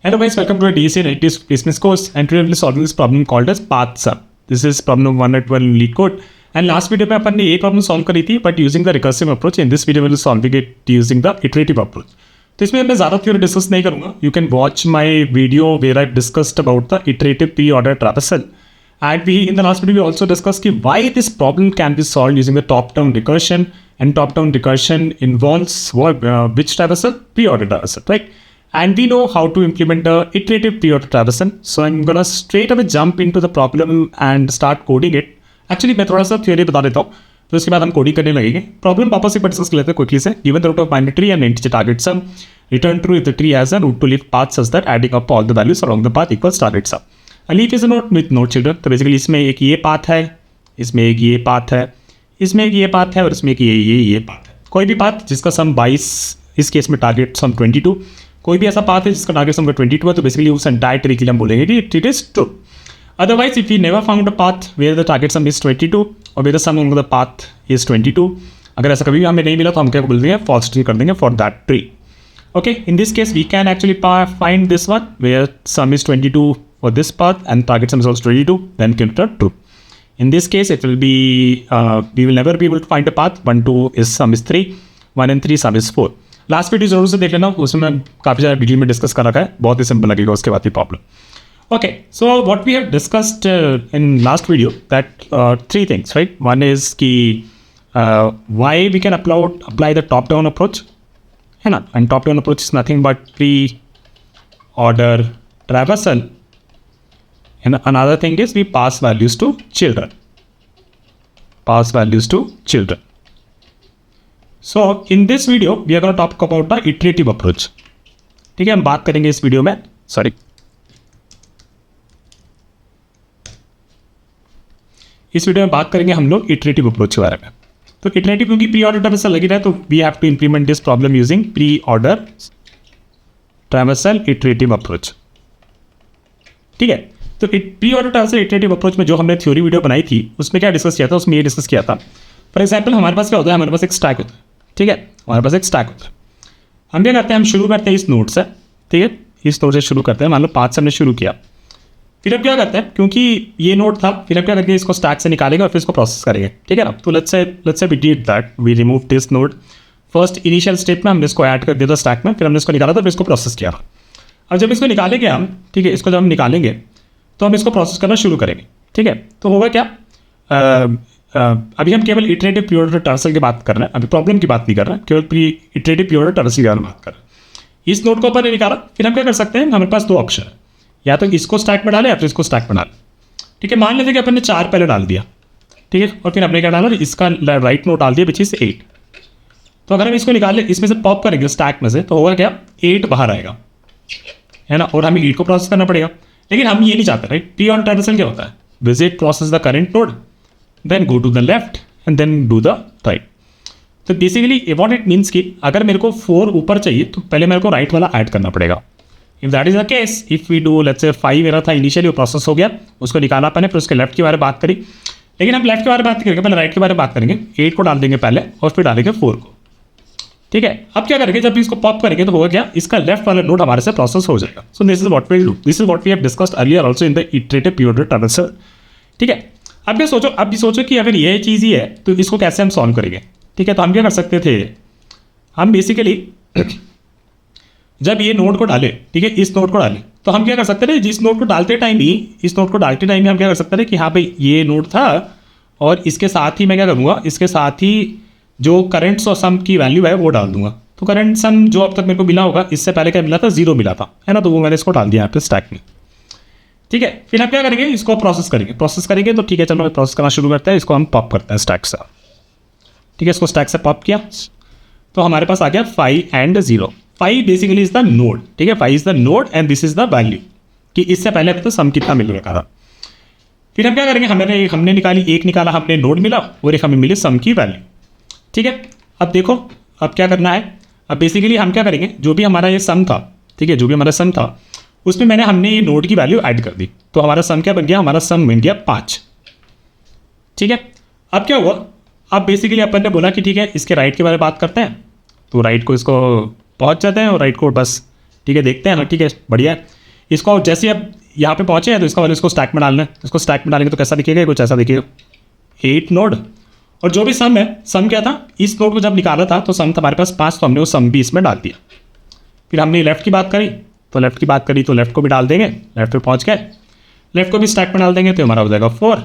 Hello guys, welcome to a DSA Native Business course and today we'll be solving this problem called as path sum. This is problem 181 in lead code and last video में अपन ने ये problem solve करी थी but using the recursive approach. In this video we'll be solving it using the iterative approach. तो इसमें मैं ज़्यादा theory discuss नहीं करूँगा. You can watch my video where I've discussed about the iterative pre-order traversal. And we in the last video we also discussed कि why this problem can be solved using the top-down recursion and top-down recursion involves which traversal? Pre-order traversal, right? And we know how to implement the iterative pre-order traversal. So I'm gonna straight away jump into the problem and start coding it. Actually मैं थोड़ा सा theory बता देता हूँ, तो उसके बाद हम कोडिंग करने लगेंगे. प्रॉब्लम वापस से डिस्कस कर लेते हैं क्विकली से. Given the root of binary tree and integer target sum, return true if the tree has a root to leaf path such that adding up all the values along the path equals target sum. A leaf is a node with node children. तो basically इसमें एक ये path है, इसमें एक ये path है, इसमें एक ये पाथ है और इसमें एक ये पाथ है. कोई भी पाथ जिसका सम 22, इस केस में टारगेट सम 22, कोई भी ऐसा पाथ है जिसका टारगेट सम 22 है तो बेसिकली उस एंटायर ट्री के लिए हम बोलेंगे कि it is true. Otherwise if we never found a path where the target sum is 22 और where the sum of the path is 22, अगर ऐसा कभी भी हमें नहीं मिला तो हम क्या बोल देंगे, फॉल्स ट्रू कर देंगे for that tree. Okay, in this case we can actually find this one where sum is 22 for this path and target sum is also 22, then consider true. In this case it will be we will never be able to find a path. 1 2 is sum is 3, 1 and 3 sum is 4. Last video जरूर से देख लेना, उसमें काफ़ी ज़्यादा detail में discuss कर रखा है, बहुत ही सिंपल लगेगा उसके बाद ही problem. Okay, so what we have discussed in last video that 3 things, right. One is कि why we can apply the top down approach, है ना, and top down approach is nothing but pre order traversal. And another thing is we pass values to children. Pass values to children. So in this video we are going to talk about the iterative approach. ठीक है, हम बात करेंगे इस video में, sorry, इस video में बात करेंगे हम लोग iterative approach के बारे में. तो iterative क्योंकि प्री ऑर्डर ट्रैवर्सल लगी रहा है तो we have to implement this problem using pre order traversal iterative approach. ठीक है, तो pre order transfer iterative approach में जो हमने थ्योरी वीडियो बनाई थी उसमें क्या डिस्कस किया था, उसमें ये डिस्कस किया था. फॉर एग्जांपल हमारे पास क्या होता है, हमारे पास एक स्टैक होता है, ठीक है, हमारे पास एक स्टैक होता है. हम क्या करते हैं, हम शुरू करते हैं इस नोड से, ठीक है, इस नोड से शुरू करते हैं. मान लो 5 से हमने शुरू किया, फिर अब क्या करते हैं, क्योंकि ये नोड था, फिर अब क्या करके इसको स्टैक से निकालेंगे और फिर इसको प्रोसेस करेंगे, ठीक है ना. तो let's say we did that, we remove this node. First initial step में हमने इसको ऐड कर दिया था स्टैक में, फिर हमने इसको निकाला था, फिर इसको प्रोसेस किया. अब जब इसको निकालेंगे हम, ठीक है, इसको जब हम निकालेंगे तो हम इसको प्रोसेस करना शुरू करेंगे, ठीक है. तो होगा क्या, अभी हम केवल इटरेटिव प्री ऑर्डर ट्रांसफर की बात कर रहे हैं, अभी प्रॉब्लम की बात नहीं कर रहे हैं, केवल इटरेटिव प्री ऑर्डर ट्रांसफर की बात कर रहे हैं. इस नोड को अपन ने निकाला, फिर हम क्या कर सकते हैं, हमारे पास 2 ऑप्शन है, या तो इसको स्टैक में डालें या फिर इसको स्टैक में डालें. ठीक है, मान लेते कि अपन ने 4 पहले डाल दिया, ठीक है, और फिर हमने क्या डाला, इसका राइट नोड डाल दिया विच इज 8. तो अगर हम इसको निकाल इसमें से पॉप करेंगे स्टैक में से तो होगा क्या, 8 बाहर आएगा, है ना, और हमें 8 को प्रोसेस करना पड़ेगा. लेकिन हम ये नहीं चाहते, राइट. प्री ऑर्डर ट्रांसफर क्या होता है, visit process the current node, then go to the left and then do the right. तो बेसिकली व्हाट इट मीन्स कि अगर मेरे को 4 ऊपर चाहिए तो पहले मेरे को राइट वाला ऐड करना पड़ेगा. If that is the case, if we do let's say 5 मेरा था इनिशियली, वो प्रोसेस हो गया, उसको निकाला मैंने, फिर उसके लेफ्ट के बारे में बात करी. लेकिन हम लेफ्ट के बारे में बात करेंगे, पहले राइट के बारे में बात करेंगे. 8 को डाल देंगे पहले और फिर डालेंगे 4 को, ठीक है. अब क्या करेंगे, जब इसको पॉप करेंगे तो होगा क्या, इसका लेफ्ट वाला नोड हमारे से प्रोसेस हो जाएगा. So this is what we do, this is what we have discussed earlier also in the iterative preorder transfer. ठीक है, अब भी सोचो कि अगर ये चीज़ ही है तो इसको कैसे हम सॉल्व करेंगे. ठीक है, तो हम क्या कर सकते थे, हम बेसिकली जब ये नोड को डाले, ठीक है, इस नोड को डाले, तो हम क्या कर सकते थे, जिस नोड को डालते टाइम ही, इस नोड को डालते टाइम ही हम क्या कर सकते थे कि हाँ भाई ये नोड था और इसके साथ ही मैं क्या करूँगा, इसके साथ ही जो करंट और सम की वैल्यू है वो डाल दूंगा. तो करंट सम जो अब तक मेरे को मिला होगा, इससे पहले क्या मिला था, 0 मिला था, है ना, तो वो मैंने इसको डाल दिया यहाँ पे स्टैक में. ठीक है, फिर आप क्या करेंगे, इसको प्रोसेस करेंगे. तो ठीक है, चलो प्रोसेस करना शुरू करते हैं. इसको हम पॉप करते हैं स्टैक से, ठीक है, इसको स्टैक से पॉप किया तो हमारे पास आ गया 5 and 0. 5 basically is the node, ठीक है, 5 is the node and this is the value, कि इससे पहले तो सम कितना मिल रखा था. फिर हम क्या करेंगे, हमने निकाली, एक निकाला हमने नोड मिला और एक हमें मिली सम की वैल्यू. ठीक है, अब देखो अब क्या करना है. अब बेसिकली हम क्या करेंगे, जो भी हमारा ये सम था, ठीक है, जो भी हमारा सम था उसमें हमने ये नोड की वैल्यू ऐड कर दी, तो हमारा सम क्या बन गया, हमारा सम बन गया 5. ठीक है, अब क्या हुआ, अब बेसिकली अपन ने बोला कि ठीक है इसके राइट के बारे में बात करते हैं, तो राइट को इसको पहुंच जाते हैं और राइट को बस ठीक है, देखते हैं ना, ठीक है, बढ़िया है। इसको जैसे ही अब यहाँ पे पहुँचे हैं तो इसका वाले इसको स्टैक में डालना है। इसको स्टैक में डालेंगे तो कैसा दिखेगा, कुछ ऐसा दिखेगा, 8 नोड। और जो भी सम है, सम क्या था, इस नोड को जब निकाला था तो सम था हमारे पास 5, तो हमने वो सम भी इसमें डाल दिया। फिर हमने लेफ्ट की बात करी तो लेफ्ट को भी डाल देंगे, लेफ्ट पे पहुँच गए, लेफ्ट को भी स्टैक में डाल देंगे तो हमारा हो जाएगा 4।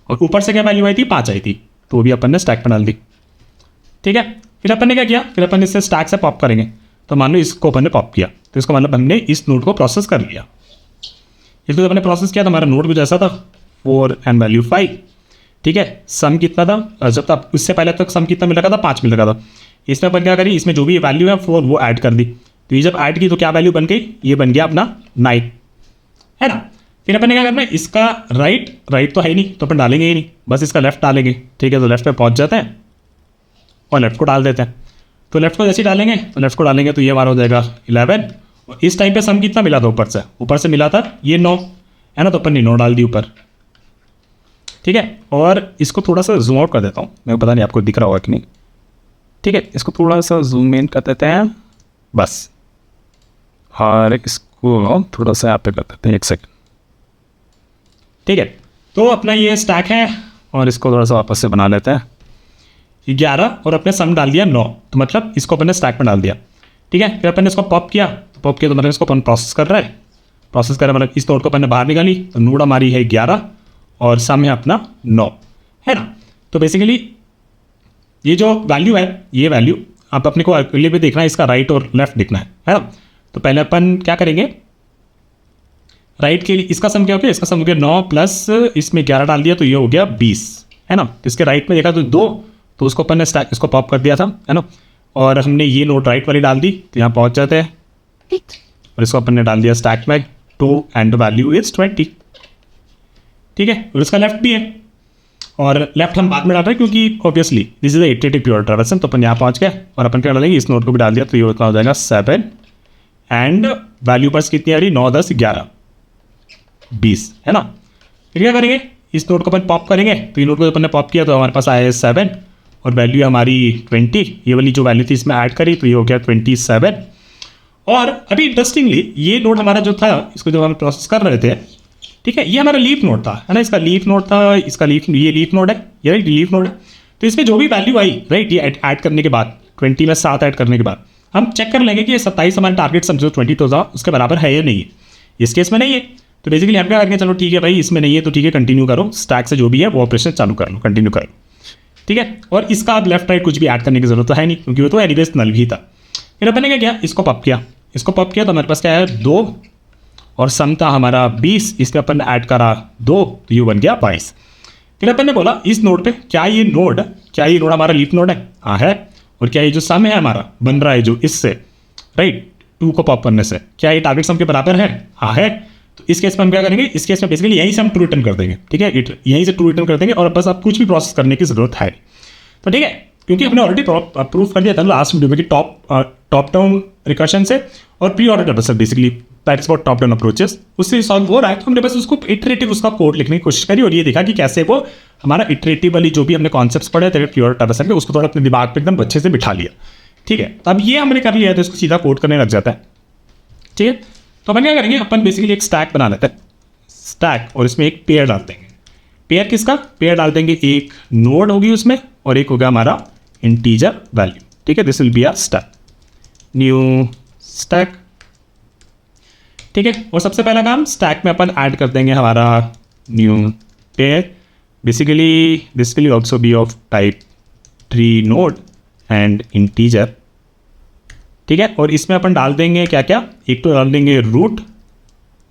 और ऊपर से क्या वैल्यू आई थी, 5 आई थी, तो वो भी अपन ने स्टैक में डाल दी। ठीक है, फिर अपन ने क्या किया, फिर अपन इससे स्टैक से पॉप करेंगे। तो मान लो इसको अपन ने पॉप किया तो इसको मतलब हमने इस नोड को प्रोसेस कर लिया। इसको जब हमने प्रोसेस किया तो हमारा नोड कुछ ऐसा था, 4 एंड वैल्यू 5। ठीक है, सम कितना था, जब तक उससे पहले तक सम कितना मिल रखा था, 5 मिल रखा था। इसमें अपन क्या करी, इसमें जो भी वैल्यू है 4 वो ऐड कर दी। तो ये जब ऐड की तो क्या वैल्यू बन गई, ये बन गया अपना 9, है ना। फिर अपन ने क्या करना है, इसका राइट तो है ही नहीं तो अपन डालेंगे ही नहीं, बस इसका लेफ्ट डालेंगे। ठीक है, तो लेफ्ट पे पहुंच जाते हैं और लेफ्ट को डाल देते हैं। तो लेफ्ट को जैसे ही डालेंगे तो ये हमारा हो जाएगा 11। और इस टाइम पे सम कितना मिला था, ऊपर से मिला था ये 9, है ना, तो अपन ने 9 डाल दी ऊपर। ठीक है, और इसको थोड़ा सा जूम आउट कर देता हूँ, मेरे को पता नहीं आपको दिख रहा होगा कि नहीं। ठीक है, इसको थोड़ा सा जूम इन कर देते हैं बस, और इसको थोड़ा सा यहाँ पे कर देते हैं, 1 सेकेंड। ठीक है, तो अपना ये स्टैक है और इसको थोड़ा सा वापस से बना लेते हैं। 11 और अपने सम डाल दिया 9, तो मतलब इसको अपन ने स्टैक में डाल दिया। ठीक है, फिर अपन ने इसको पॉप किया तो मतलब इसको अपन प्रोसेस कर रहा है, मतलब इस नोड को अपन ने बाहर निकाली तो नोड हमारी है 11 और सम है अपना 9, है ना। तो बेसिकली ये जो वैल्यू है, ये वैल्यू आप अपने को अकेले पे देखना है, इसका राइट और लेफ्ट देखना है ना। तो पहले अपन क्या करेंगे, राइट के लिए इसका सम क्या हो गया, इसका सम हो गया 9 प्लस इसमें 11 डाल दिया तो ये हो गया 20, है ना। तो इसके राइट में देखा तो 2, तो उसको अपन ने स्टैक इसको पॉप कर दिया था, है ना। और हमने ये नोट राइट वाली डाल दी तो यहाँ पहुँच जाते हैं, और इसको अपन ने डाल दिया स्टैक में 2 एंड वैल्यू इज 20। ठीक है, और इसका लेफ्ट भी है, और लेफ्ट हम बाद में डाल रहे हैं क्योंकि obviously this is iterative pure transaction. तो अपन यहाँ पहुँच गए और अपन क्या डालेंगे, इस नोट को भी डाल दिया तो ये उतना हो जाएगा 7 एंड वैल्यू पर कितनी आ रही, 9, 10, 11, 20, है ना। फिर क्या करेंगे, इस नोट को अपन पॉप करेंगे तो ये नोट को अपन ने पॉप किया तो हमारे पास आया 7 और वैल्यू हमारी 20। ये वाली जो वैल्यू थी इसमें ऐड करी तो ये हो गया 27। और अभी इंटरेस्टिंगली ये नोट हमारा जो था, इसको जब हम प्रोसेस कर रहे थे, ठीक है, ये हमारा लीफ नोट था, है ना, इसका लीफ नोट था, ये लीफ नोट है, ये राइट लीफ नोट है। तो इसमें जो भी वैल्यू आई, राइट, ये ऐड करने के बाद 20 में 7 ऐड करने के बाद हम चेक कर लेंगे कि ये 27 हमारे टारगेट समझो 20 तो उसके बराबर है या नहीं है। इस केस में नहीं है तो बेसिकली हम क्या करेंगे, चलो ठीक है भाई, इसमें नहीं है तो ठीक है, कंटिन्यू करो, स्टैक से जो भी है वो ऑपरेशन चालू कर लो, कंटिन्यू करो। ठीक है, और इसका अब लेफ्ट राइट कुछ भी ऐड करने की जरूरत तो है नहीं क्योंकि वो तो एनीवेज नल भी था। फिर अपन ने क्या किया, इसको पॉप किया तो हमारे पास क्या है 2 और सम था हमारा 20, इसमें अपन ने ऐड करा 2 तो ये बन गया 22। फिर अपन ने बोला इस नोड पे क्या ये नोड हमारा लीफ नोड है, हाँ है। और क्या ये जो सम है हमारा बन रहा है जो इससे, राइट, 2 को पॉप करने से, क्या ये टारगेट सम के बराबर है, हाँ है। तो इस केस में हम क्या करेंगे, इस केस में बेसिकली यहीं से हम ट्रू रिटर्न कर देंगे। ठीक है, यहीं से ट्रू रिटर्न कर देंगे और बस आप कुछ भी प्रोसेस करने की जरूरत है। तो ठीक है, क्योंकि हमने ऑलरेडी प्रूफ कर दिया था लास्ट वीडियो में कि टॉप डाउन रिकर्शन से और pre order transfer basically that's what top down approaches उससे सॉल्व हो रहा है। तो हमने बस उसको इटरेटिव उसका कोड लिखने की कोशिश करी और ये देखा कि कैसे वो हमारा इटरेटिव वाली जो भी हमने कॉन्सेप्ट्स पढ़े थे प्योर ट्रांसफर में उसको थोड़ा अपने दिमाग पे एकदम अच्छे से बिठा लिया। ठीक है, तो अब ये हमने कर लिया है तो इसको सीधा कोड करने लग जाता है। ठीक है, तो अपन क्या करेंगे, अपन बेसिकली एक स्टैक बना लेते हैं, स्टैक, और इसमें एक पेयर डाल देंगे। पेयर किसका, पेयर डाल देंगे, एक नोड होगी उसमें और एक होगा हमारा इंटीजर वैल्यू। ठीक है, this will be our stack, new stack. ठीक है, और सबसे पहला काम स्टैक में अपन ऐड कर देंगे हमारा new pair. Basically this will also be of type tree node and integer. ठीक है, और इसमें अपन डाल देंगे क्या क्या, एक तो डाल देंगे रूट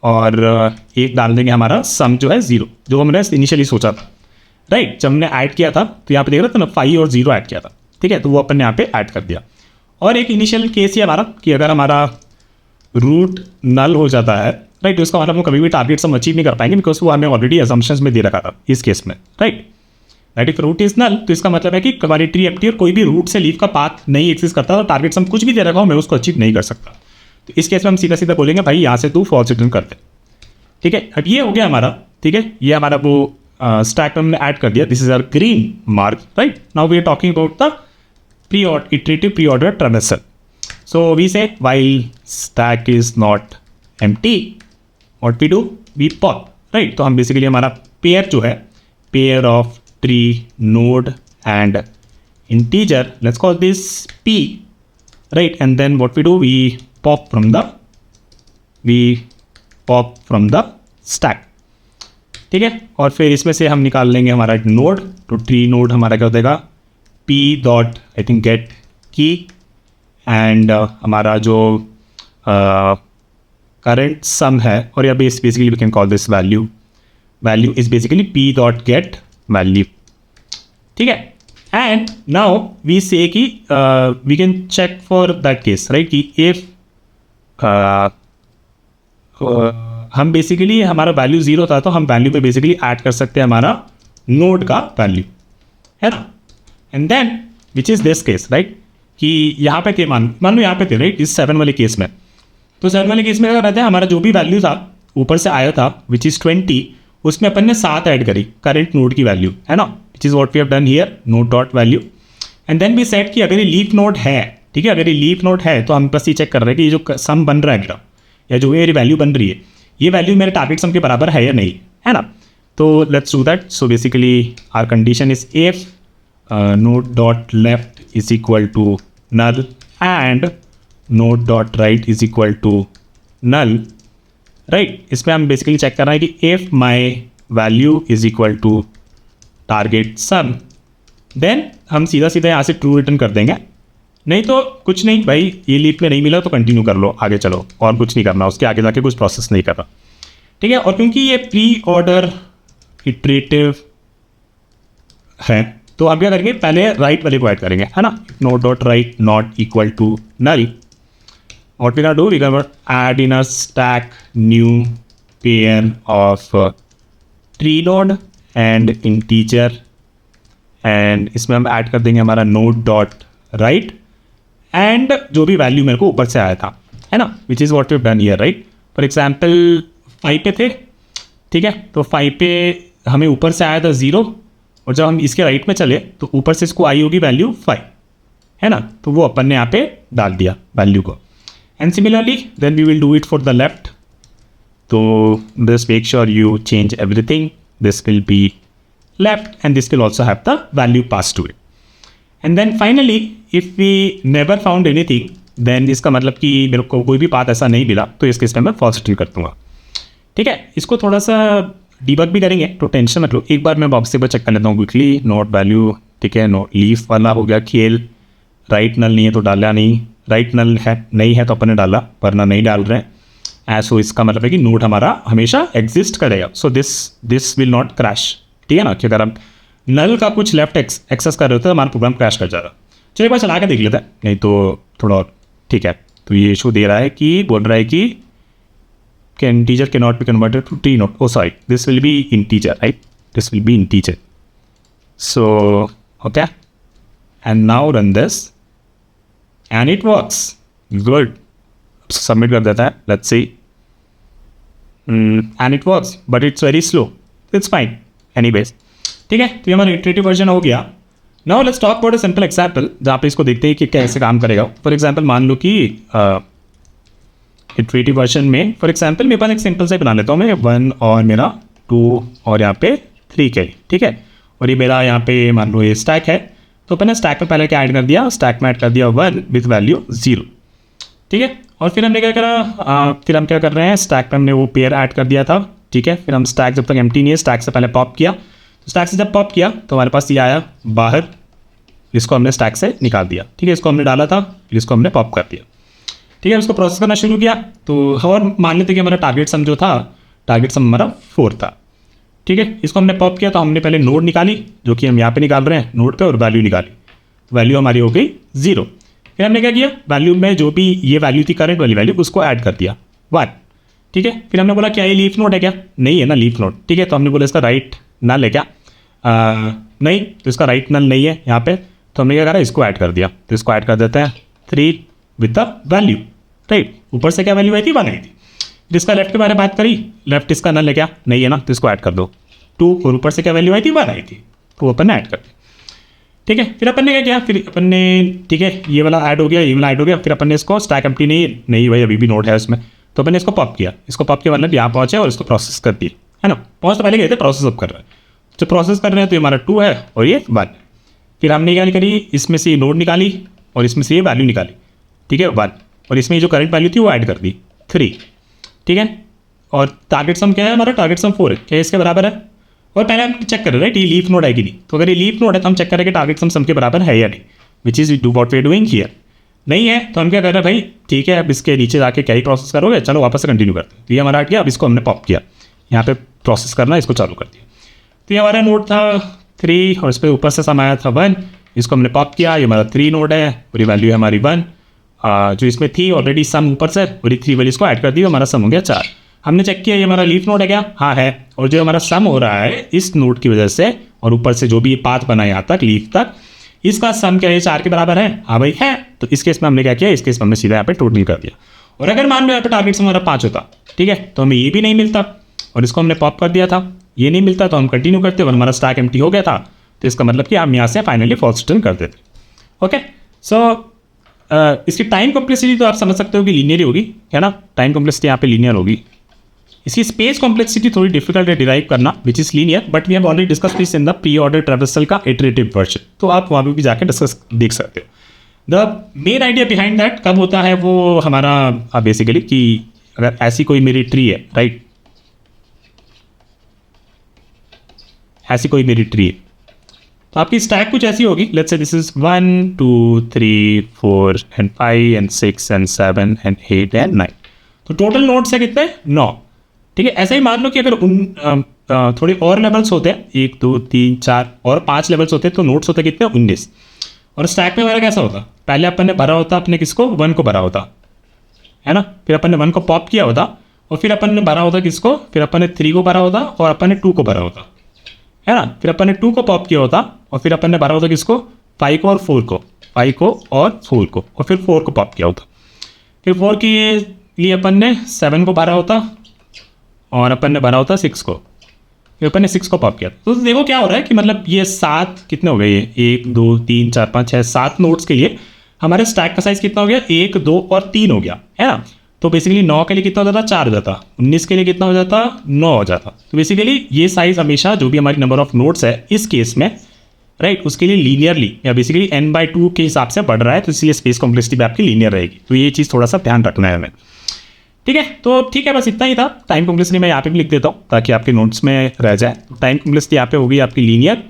और एक डाल देंगे हमारा सम जो है 0, जो हमने इनिशियली सोचा था, राइट। जब हमने ऐड किया था तो यहाँ पे देख रहे थे ना 5 और 0 ऐड किया था। ठीक है, तो वो अपन ने यहाँ पे ऐड कर दिया। और एक इनिशियल केस ही हमारा कि अगर हमारा रूट नल हो जाता है, राइट, तो इसका मतलब हम कभी भी टारगेट सम अचीव नहीं कर पाएंगे बिकॉज वो हमें ऑलरेडी असम्पशंस में दे रखा था इस केस में, right. Right, if root is null तो इसका मतलब है कि हमारी ट्री एम्प्टी और कोई भी रूट से लीव का पाथ नहीं एग्जिस्ट करता, तो टारगेट सम कुछ भी दे रखा हो मैं उसको अचीव नहीं कर सकता। तो इस केस में हम सीधा सीधा बोलेंगे भाई यहाँ से तू फॉल्स रिटर्न कर दे। ठीक है, अब ये हो गया हमारा, ठीक है, ये हमारा वो स्टैक में हमने ऐड कर दिया, this is our green mark, right. Now we are talking about the iterative preorder transaction. So we say while stack is not empty, what we do, we pop, right? तो हम basically हमारा pair जो है, pair of tree, node and integer, let's call this P, right? And then what we do, we pop from the stack, ठीक है. और फिर इसमें से हम निकाल लेंगे हमारा एक नोड. तो ट्री नोड हमारा क्या हो जाएगा, p dot I think get की एंड हमारा जो करंट सम है, और या basically we can call this value is basically p dot get value, ठीक है. एंड नाउ वी से कि we can check for that case, right, कि इफ हम बेसिकली हमारा वैल्यू 0 था तो हम वैल्यू पे बेसिकली ऐड कर सकते हैं हमारा नोड का वैल्यू, है ना. And then which is this case, right, कि यहाँ पे थे मान लो यहाँ पे थे, राइट, इस 7 वाले केस में. तो 7 वाले केस में क्या रहता है, हमारा जो भी वैल्यू था ऊपर से आया था विच इज़ 20, उसमें अपन ने 7 ऐड करी करेंट नोड की वैल्यू, है ना, which is what we have done here, node dot value. And then we set कि अगर ये लीफ नोड है, ठीक है, अगर ये लीफ नोड है तो हम बस ये चेक कर रहे हैं कि ये जो सम बन रहा है मेरा, या जो मेरी वैल्यू बन रही है, ये वैल्यू मेरे टारगेट सम के बराबर है या नहीं, है ना. तो let's do that. So basically our condition is if node dot left is equal to null and node dot right is equal to null, right. इसमें हम बेसिकली चेक कर रहे हैं कि if my value is equal to target sum, then हम सीधा सीधा यहाँ से ट्रू रिटर्न कर देंगे. नहीं तो कुछ नहीं भाई, ये लीप में नहीं मिला तो कंटिन्यू कर लो, आगे चलो, और कुछ नहीं करना, उसके आगे जाके कुछ प्रोसेस नहीं करना, ठीक है. और क्योंकि ये प्री ऑर्डर इटरेटिव है तो अब क्या करेंगे, पहले राइट वाले को ऐड करेंगे, है ना. Node dot right not equal to null, what we can do, we can add in a stack new pair of tree node and integer, and इसमें हम ऐड कर देंगे हमारा नोड डॉट राइट एंड जो भी वैल्यू मेरे को ऊपर से आया था, है ना, which is what we done here, right. For example 5 पे थे, ठीक है, तो 5 पे हमें ऊपर से आया था 0, और जब हम इसके राइट में चले तो ऊपर से इसको आई होगी वैल्यू 5, है ना, तो वो अपन ने यहाँ पे डाल दिया वैल्यू को. And similarly then we will do it for the left. तो this make sure you change everything, this will be left and this will also have the value pass to it. And then finally if we never found anything, then इसका मतलब कि मेरे को कोई भी path ऐसा नहीं मिला, तो इस केस में मैं फॉल्स रिट्रीव कर दूँगा, ठीक है. इसको थोड़ा सा डीबग भी करेंगे, तो टेंशन मत लो. एक बार मैं वापस एक बार चेक कर लेता हूँ क्विकली. नोट वैल्यू, ठीक है, नो लीफ वाला हो गया खेल. राइट नल नहीं है तो डाला नहीं, राइट नल है नहीं है तो अपन ने डाला, वरना नहीं डाल रहे हैं. सो इसका मतलब है कि नोड हमारा हमेशा एग्जिस्ट करेगा. So this will not crash, ठीक है ना, कि अगर हम नल का कुछ लेफ्ट एक्सेस कर रहे होते तो हमारा प्रोग्राम क्रैश कर जाएगा. चलिए एक बार चला के देख लेते हैं, नहीं तो थोड़ा और, ठीक है. तो ये इशू दे रहा है कि बोल रहा है कि integer can not be converted to tree node. Oh sorry, this will be integer, right, this will be integer. So okay, and now run this and it works good. Submit कर देता है, let's see, and it works but it's very slow. It's fine anyways, ठीक है. तो ये हमारा iterative version हो गया. Now let's talk about a simple example जहाँ पे इसको देखते हैं कि कैसे काम करेगा. फॉर एग्जांपल मान लो कि इटरेटिव वर्जन में फॉर एग्जांपल मेरे पास एक सिंपल से बना लेता हूँ मैं, 1 और मेरा 2 और यहाँ पे 3 के, ठीक है. और ये मेरा यहाँ पे मान लो ये स्टैक है, तो मैंने स्टैक में पहले क्या ऐड कर दिया, स्टैक में ऐड कर दिया 1 विथ वैल्यू 0, ठीक है. और फिर हमने क्या करा, फिर हम क्या कर रहे हैं, स्टैक में हमने वो पेयर ऐड कर दिया था, ठीक है. फिर हम स्टैक जब तक एम्प्टी नहीं है, स्टैक से पहले पॉप किया. तो स्टैक से जब पॉप किया तो हमारे पास ये आया बाहर, इसको हमने स्टैक से निकाल दिया, ठीक है. इसको हमने डाला था, फिर इसको हमने पॉप कर दिया, ठीक है. उसको प्रोसेस करना शुरू किया. तो और मान लेते कि हमारा टारगेट सम जो था, टारगेट सम हमारा 4 था, ठीक है. इसको हमने पॉप किया तो हमने पहले नोड निकाली, जो कि हम यहाँ पे निकाल रहे हैं नोड पे, और वैल्यू निकाली. वैल्यू हमारी हो गई 0. फिर हमने क्या किया, वैल्यू में जो भी ये वैल्यू थी करंट वाली वैल्यू, उसको ऐड कर दिया 1, ठीक है. फिर हमने बोला क्या ये लीफ नोड है क्या, नहीं है ना लीफ नोड, ठीक है. तो हमने बोला इसका राइट नल है क्या, नहीं, तो इसका राइट नल नहीं है यहाँ पे. तो हमने क्या करा, इसको ऐड कर दिया. तो इसको ऐड कर देते हैं 3 विद द वैल्यू, राइट. ऊपर से क्या वैल्यू आई थी, 1 आई थी. जिसका लेफ्ट के बारे में बात करी, लेफ्ट इसका नल है क्या, नहीं है ना, तो इसको ऐड कर दो 2, और ऊपर से क्या वैल्यू आई थी, 1 आई थी, तो अपन ने ऐड कर दी. ठीक है, फिर अपन ने क्या किया, फिर अपन ने ठीक है ये वाला ऐड हो गया, ये वाला ऐड हो गया, फिर अपन ने इसको स्टैक एम्प्टी नहीं भाई अभी भी नोड है उसमें, तो अपन ने इसको पॉप किया, इसको पॉप किया मतलब यहाँ पहुँचे और इसको प्रोसेस कर दिया, है ना। पहुँच तो पहले गए थे, प्रोसेस अब कर रहे हैं, जो प्रोसेस कर रहे हैं तो ये हमारा 2 है और ये 1। फिर हमने क्या करी, इसमें से ये नोड निकाली और इसमें से ये वैल्यू निकाली, ठीक है 1, और इसमें जो करंट वैल्यू थी वो ऐड कर दी 3, ठीक है। और टारगेट सम क्या है हमारा, टारगेट सम 4 है, क्या इसके बराबर है। और पहले हम चेक कर रहे हैं राइट, ये लीफ नोड है कि नहीं, तो अगर ये लीफ नोड है तो हम चेक करें कि टारगेट सम के बराबर है या नहीं, which is do what we are doing here. नहीं है तो हम क्या कर रहे हैं भाई, ठीक है अब इसके नीचे जाके क्या ही प्रोसेस करोगे, चलो वापस से कंटिन्यू करते हैं। तो ये हमारा हट गया, अब इसको हमने पॉप किया, यहाँ पे प्रोसेस करना, इसको चालू कर दिया। तो ये हमारा नोड था 3 और इस पर ऊपर से सम आया था 1, इसको हमने पॉप किया, ये हमारा 3 नोड है और ये वैल्यू है हमारी 1, जो इसमें थी ऑलरेडी सम ऊपर से, और ये 3 वाली इसको ऐड कर दी, हमारा सम हो गया 4। हमने चेक किया ये हमारा लीफ नोड है क्या, हाँ है, और जो हमारा सम हो रहा है इस नोड की वजह से और ऊपर से जो भी ये पाथ बना यहाँ तक लीफ तक, इसका सम क्या है 4 के बराबर है, हाँ भाई है। तो इस केस में हमने क्या किया, इस केस में हमने सीधा यहाँ पे टोटल कर दिया। और अगर मान लो यहाँ पे टारगेट सम हमारा 5 होता, ठीक है, तो हमें ये भी नहीं मिलता और इसको हमने पॉप कर दिया था, ये नहीं मिलता तो हम कंटिन्यू करते और हमारा स्टैक एम्प्टी हो गया था, तो इसका मतलब कि हम यहाँ से फाइनली फॉल्स रिटर्न कर देते। ओके, सो इसकी टाइम कॉम्प्लेक्सिटी तो आप समझ सकते हो कि लीनियर ही होगी, है ना, टाइम कॉम्प्लेक्सिटी यहाँ पे लीनियर होगी। इसकी स्पेस कॉम्प्लेक्सिटी थोड़ी डिफिकल्ट है डिराइव करना, which is linear, but we have already discuss this in the pre order traversal का इटरेटिव वर्जन, तो आप वहाँ पे भी जाके डिस्कस देख सकते हो। The main idea behind that कब होता है वो हमारा बेसिकली कि अगर ऐसी कोई मेरी ट्री है राइट, ऐसी कोई मेरी ट्री है तो आपकी स्टैक कुछ ऐसी होगी, let's say this is 1 2 3 4 and 5 and 6 and 7 and 8 and 9, तो टोटल नोड्स है कितने 9, ठीक है। ऐसा ही मान लो कि अगर उन थोड़े और लेवल्स होते हैं 1 2 3 4 और 5 लेवल्स होते हैं तो नोड्स होते कितने 19। और स्टैक में हमारा कैसा होता, पहले अपन ने भरा होता अपने किसको 1 को भरा होता, है ना, फिर अपन ने 1 को पॉप किया होता और फिर अपन ने भरा होता किसको, फिर अपन ने 3 को भरा होता और अपन ने 2 को भरा होता, है ना, फिर अपन ने 2 को पॉप किया होता और फिर अपन ने भरा होता किसको 5 को और 4 को, 5 को और 4 को, और फिर 4 को पॉप किया होता, फिर 4 के लिए अपन ने 7 को भरा होता और अपन ने भरा होता 6 को, फिर अपन ने 6 को पॉप किया। तो देखो क्या हो रहा है कि मतलब ये 7 कितने हो गए, ये 1 2 3 4 5 6 7 नोड्स के लिए हमारे स्टैक का साइज कितना हो गया 1 2 और 3 हो गया, है ना। तो बेसिकली 9 के लिए कितना हो जाता 4 हो जाता, 19 के लिए कितना हो जाता 9 हो जाता। तो बेसिकली ये साइज हमेशा जो भी हमारी नंबर ऑफ नोड्स है इस केस में राइट उसके लिए लीनियरली या बेसिकली n/2 के हिसाब से बढ़ रहा है, तो इसलिए स्पेस कॉम्प्लेक्सिटी भी आपकी लीनियर रहेगी। तो ये चीज़ थोड़ा सा ध्यान रखना है हमें, ठीक है। तो ठीक है, बस इतना ही था। टाइम कॉम्प्लेक्सिटी मैं यहाँ पे भी लिख देता हूँ ताकि आपके नोट्स में रह जाए। तो टाइम कॉम्प्लेक्सिटी यहाँ पे होगी आपकी लीनियर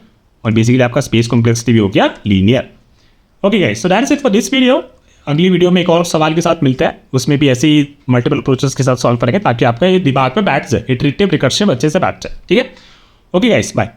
और बेसिकली आपका स्पेस कॉम्प्लेक्सिटी भी हो गया linear. Okay guys, so that's it for this video. अगली वीडियो में एक और सवाल के साथ मिलता है, उसमें भी ऐसे ही मल्टीपल अप्रोचेस के साथ सॉल्व करेंगे ताकि आपका ये दिमाग में बैठ जाए, इटरेटिव रिकर्सिव अच्छे से बैठ जाए, ठीक है। Okay guys, bye.